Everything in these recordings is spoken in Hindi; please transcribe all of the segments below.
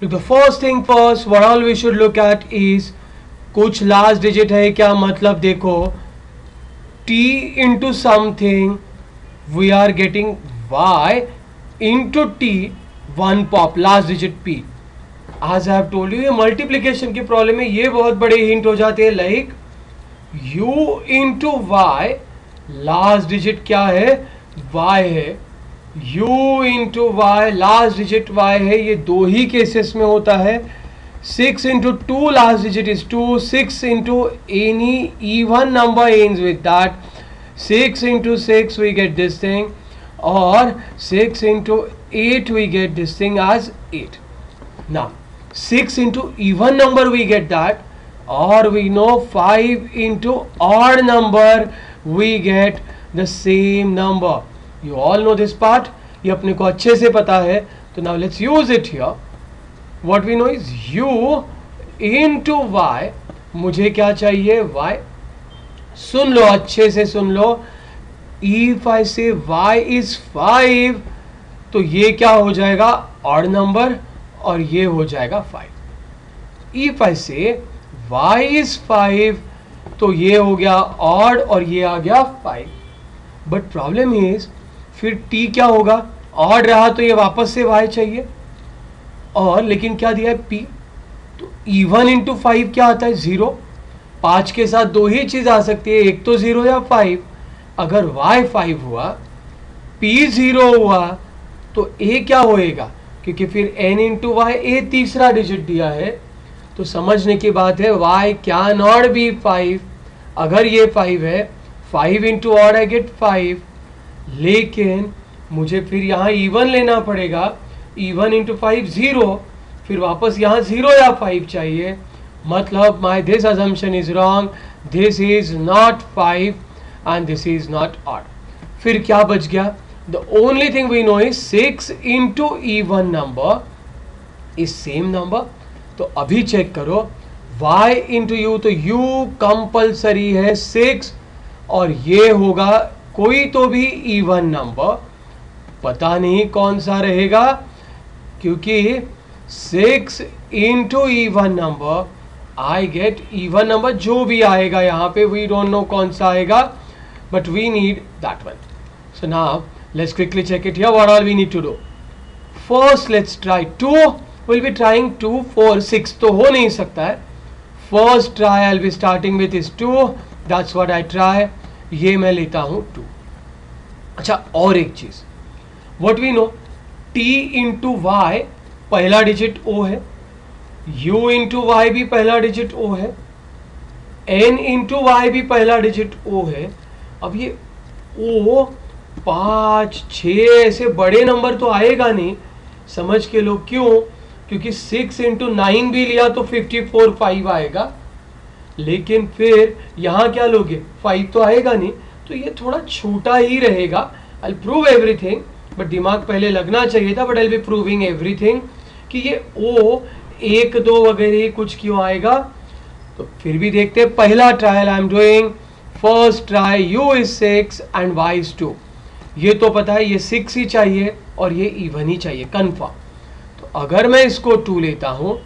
Look, the first thing first, what all we should look at is कुछ लास्ट डिजिट है क्या, मतलब देखो t into something we are getting y into t, one pop last digit p. As I have told you, ये मल्टीप्लीकेशन की प्रॉब्लम में ये बहुत बड़े हिंट हो जाते हैं. Like u into y, last digit क्या है, y है. u into y, last digit y है. ये दो ही केसेस में होता है. 6 into 2, last digit is 2. 6 into any even number ends with that. 6 into 6 we get this thing, or 6 into 8 we get this thing as 8. Now 6 into even number we get that, or we know 5 into odd number we get the same number. You all know this part, ये अपने को अच्छे से पता है. तो now let's use it here. What we know is u into y. मुझे क्या चाहिए, y. सुन लो, अच्छे से सुन लो. If I say y is 5, तो ये क्या हो जाएगा, ऑड नंबर, और ये हो जाएगा 5. If I say y is 5, तो ये हो गया ऑड और ये आ गया 5. बट प्रॉब्लम इज फिर t क्या होगा, ऑड रहा तो ये वापस से y चाहिए, और लेकिन क्या दिया है p. तो इवन इंटू 5 क्या आता है, 0. 5 के साथ दो ही चीज आ सकती है, एक तो 0 या 5. अगर y 5 हुआ, p 0 हुआ, तो a क्या होएगा, क्योंकि फिर n इंटू वाई, a तीसरा डिजिट दिया है. तो समझने की बात है, y कैन नॉट बी 5. अगर ये 5 है, 5 इंटू ऑड आई गेट 5. लेकिन मुझे फिर यहाँ इवन लेना पड़ेगा. इवन इंटू 5 0, फिर वापस यहाँ 0 या 5 चाहिए. मतलब my this assumption is wrong. This is not 5 and this is not odd. फिर क्या बच गया, the only thing we know is 6 into even number is same number. तो अभी चेक करो, y इंटू यू, तो u कंपल्सरी है 6, और ये होगा कोई तो भी इवन नंबर. पता नहीं कौन सा रहेगा, क्योंकि 6 into even number, I get even number. जो भी आएगा यहाँ पे, वी डोंट नो कौन सा आएगा, but we need that one. So now let's quickly check it here. What all we need to do. First let's try 2. Will be trying 2 4 6 तो हो नहीं सकता है. First try I will be starting with is 2. That's what I try. ये मैं लेता हूँ 2. अच्छा, और एक चीज, what we know, t into y पहला डिजिट o है, u इंटू वाई भी पहला डिजिट o है, n इंटू वाई भी पहला डिजिट o है. अब ये o 5 6 ऐसे बड़े नंबर तो आएगा नहीं, समझ के लो. क्यों, क्योंकि 6 इंटू 9 भी लिया तो 54 5 आएगा. लेकिन फिर यहाँ क्या लोगे, 5 तो आएगा नहीं, तो ये थोड़ा छोटा ही रहेगा. आई प्रूव एवरीथिंग, बट दिमाग पहले लगना चाहिए था. But I be proving everything कि ये ओ 1 2 वगैरह कुछ क्यों आएगा. तो फिर भी देखते हैं. पहला trial I am doing. First try, u is 6 and y is 2. ये तो पता है, ये 6 ही चाहिए और ये इवन ही चाहिए, कन्फर्म. तो अगर मैं इसको 2 लेता हूं,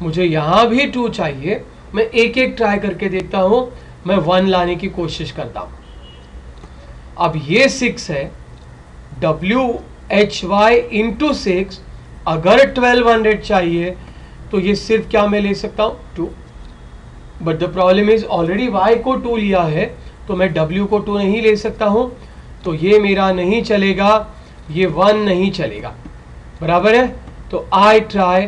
मुझे यहां भी 2 चाहिए. मैं एक एक ट्राई करके देखता हूं. मैं 1 लाने की कोशिश करता हूं. अब ये 6 है, WHY इंटू 6. अगर 1200 चाहिए तो ये सिर्फ क्या मैं ले सकता हूं, 2. But the problem is already y को 2 लिया है, तो मैं w को 2 नहीं ले सकता हूं. तो ये मेरा नहीं चलेगा, ये 1 नहीं चलेगा, बराबर है. तो आई ट्राई,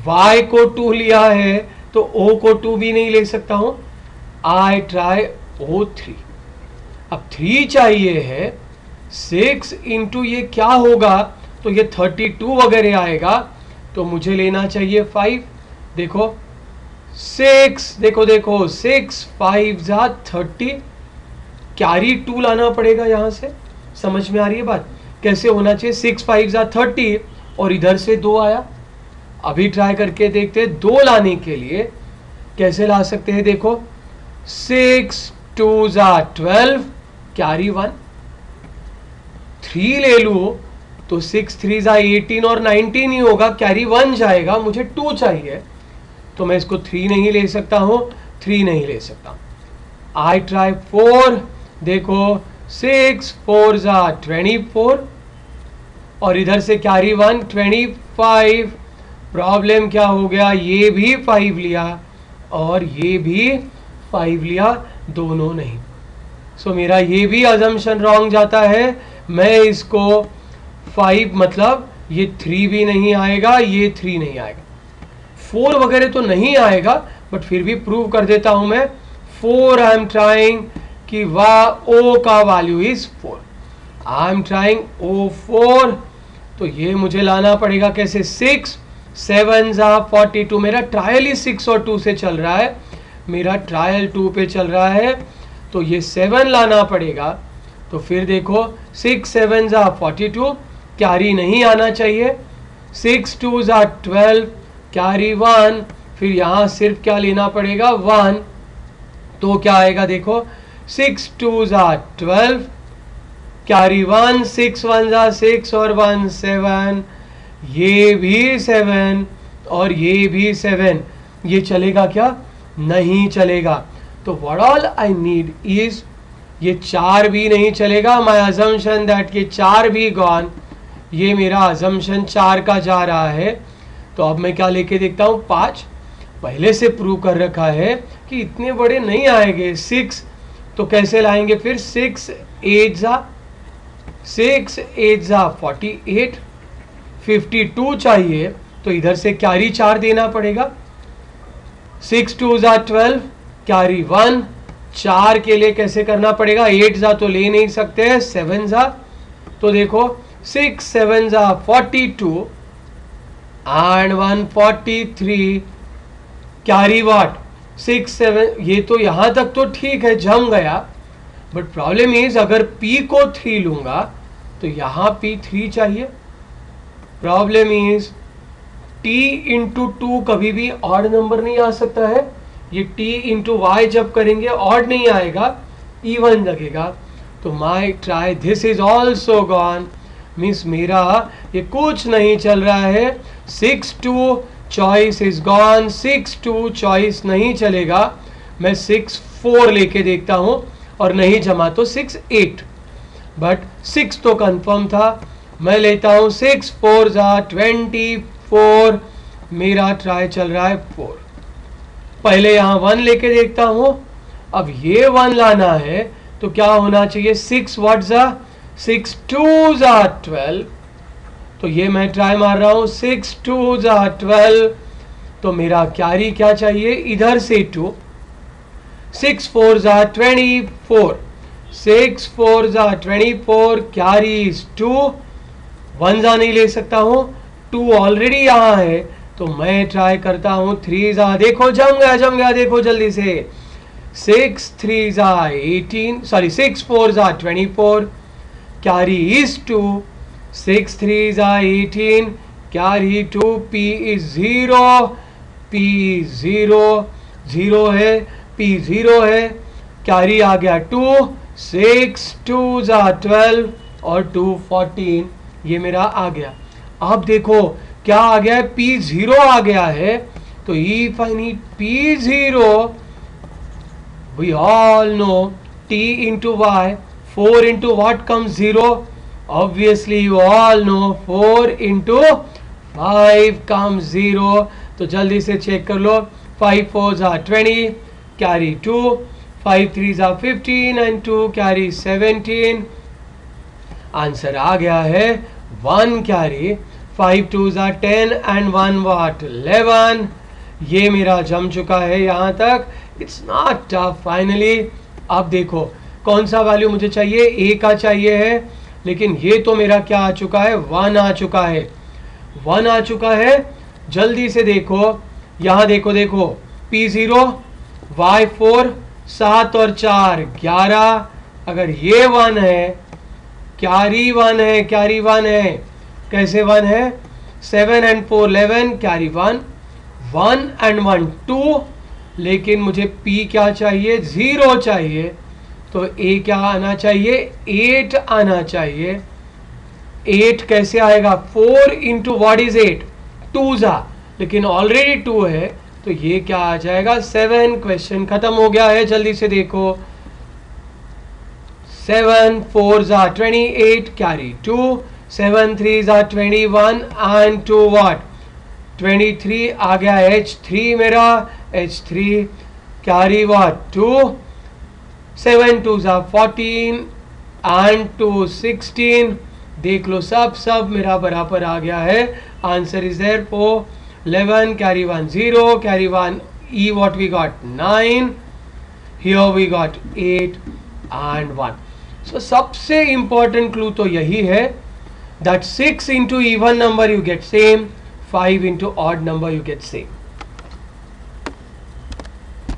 y को 2 लिया है तो o को 2 भी नहीं ले सकता हूं. I try O3. अब 3 चाहिए है. 6 इंटू ये क्या होगा, तो ये 32 वगैरह आएगा. तो मुझे लेना चाहिए 5. देखो 6, देखो देखो 6 5 जा 30. कैरी 2 लाना पड़ेगा यहां से. समझ में आ रही है बात, कैसे होना चाहिए. 6 5 जा 30 और इधर से 2 आया. अभी ट्राई करके देखते हैं 2 लाने के लिए कैसे ला सकते हैं. देखो 6 2 जा 12, कैरी 1. 3 ले लूँ तो 6 3 18 और 19 ही होगा, कैरी 1 जाएगा, मुझे 2 चाहिए, तो मैं इसको 3 नहीं ले सकता हूं, 3 नहीं ले सकता। आई ट्राई 4, देखो 6 4 24 और इधर से कैरी 1 25। प्रॉब्लम क्या हो गया, ये भी 5 लिया और ये भी 5 लिया, दोनों नहीं। सो मेरा ये भी अजम्पशन रॉन्ग जाता है। मैं इसको 5 मतलब ये 3 भी नहीं आएगा, ये 3 नहीं आएगा, 4 वगैरह तो नहीं आएगा, बट फिर भी प्रूव कर देता हूं मैं। 4 आई एम ट्राइंग कि ओ का value is 4, I am trying O 4, तो ये मुझे लाना पड़ेगा कैसे, 6 7 42। मेरा ट्रायल ही 6 और 2 से चल रहा है, मेरा ट्रायल 2 पे चल रहा है, तो ये 7 लाना पड़ेगा। तो फिर देखो 6 7 42, कैरी नहीं आना चाहिए, 6 2 12, कैरी 1, फिर यहाँ सिर्फ क्या लेना पड़ेगा 1, तो क्या आएगा देखो 6 2 12, कैरी 1, 6 1 6 और 1 7, ये भी 7 और ये भी 7, ये चलेगा क्या, नहीं चलेगा। तो what all I need is, ये 4 भी नहीं चलेगा, माय अजम्पशन दैट ये 4 भी गॉन, ये मेरा अजम्पशन 4 का जा रहा है। तो अब मैं क्या लेके देखता हूँ, 5 पहले से प्रूव कर रखा है कि इतने बड़े नहीं आएंगे, 6 तो कैसे लाएंगे फिर, 6 8 48, 52 चाहिए, तो इधर से कैरी 4 देना पड़ेगा, 6 2 12, कैरी 1, 4 के लिए कैसे करना पड़ेगा, 8 तो ले नहीं सकते, 7 तो देखो 6 7 42 एंड 143, कैरी व्हाट 6 7, ये तो यहां तक तो ठीक है, जम गया, बट प्रॉब्लम इज अगर P को 3 लूंगा तो यहां P 3 चाहिए। प्रॉब्लम इज T इंटू 2 कभी भी ऑड नंबर नहीं आ सकता है, ये T इंटू वाई जब करेंगे ऑड नहीं आएगा, इवन लगेगा, तो my try this is also gone, means मेरा ये कुछ नहीं चल रहा है। 6 2 चॉइस इज गॉन, 6 2 चॉइस नहीं चलेगा, मैं 6 4 लेके देखता हूं और नहीं जमा तो 6 8, बट 6 तो कंफर्म था, मैं लेता हूं 6 4 24, मेरा ट्राई चल रहा है 4। पहले यहां 1 लेके देखता हूं, अब ये 1 लाना है तो क्या होना चाहिए, 6 व्हाट 6 2 12, तो ये मैं ट्राई मार रहा हूं 6 2 12, तो मेरा कैरी क्या चाहिए, इधर से 2, 6 4 24, 6 4 24, कैरी इज 2, 1 नहीं ले सकता हूं, 2 ऑलरेडी यहां है, तो मैं ट्राई करता हूं 3 देखो जम गया, देखो जल्दी से, 6 3 18, sorry 6 4 24, carry is 2, 6 3 18, carry 2, P is 0, P 0 0 है, P 0 है, कैरी आ गया 2, 6 2 12 और 2 14, ये मेरा आ गया। अब देखो क्या आ गया है, P0 आ गया है, तो if I need P0, we all know T into Y, 4 into what comes 0, obviously you all know 4 into 5 comes 0, तो जल्दी से चेक कर लो, 5 4 20, कैरी 2, 5 3 15 and 2 कैरी 17, आंसर आ गया है 1 कैरी, 5 2 10 and 1 what 11, ये मेरा जम चुका है यहाँ तक, इट्स नॉट टफ फाइनली। अब देखो कौन सा वैल्यू मुझे चाहिए, ए का चाहिए है, लेकिन ये तो मेरा क्या आ चुका है, 1 आ चुका है, 1 आ चुका है, जल्दी से देखो यहाँ देखो P0 Y4 7 और 4 11, अगर ये 1 है, कैरी 1 है, कैरी 1 है, कैसे 1 है, 7 and 4 11, कैरी 1, 1 and 1 2, लेकिन मुझे P क्या चाहिए, 0 चाहिए, तो A क्या आना चाहिए, 8 आना चाहिए, 8 कैसे आएगा? 4 इंटू व्हाट इज 8? 2 जा, लेकिन ऑलरेडी 2 है तो ये क्या आ जाएगा? 7। क्वेश्चन खत्म हो गया है, जल्दी से देखो। 7 4 जा 28, कैरी 2, 7 3 जा 21 एंड 2 व्हाट? 23 आ गया H3 मेरा, H3 कैरी व्हाट? 2, 7 2 जा 14 एंड 2 16। देख लो सब मेरा बराबर आ गया है। Answer is there for 11, carry 1 0, carry 1 E, what we got? 9, here we got 8 and 1. So सबसे important clue तो यही है that 6 into even number you get same, 5 into odd number you get same.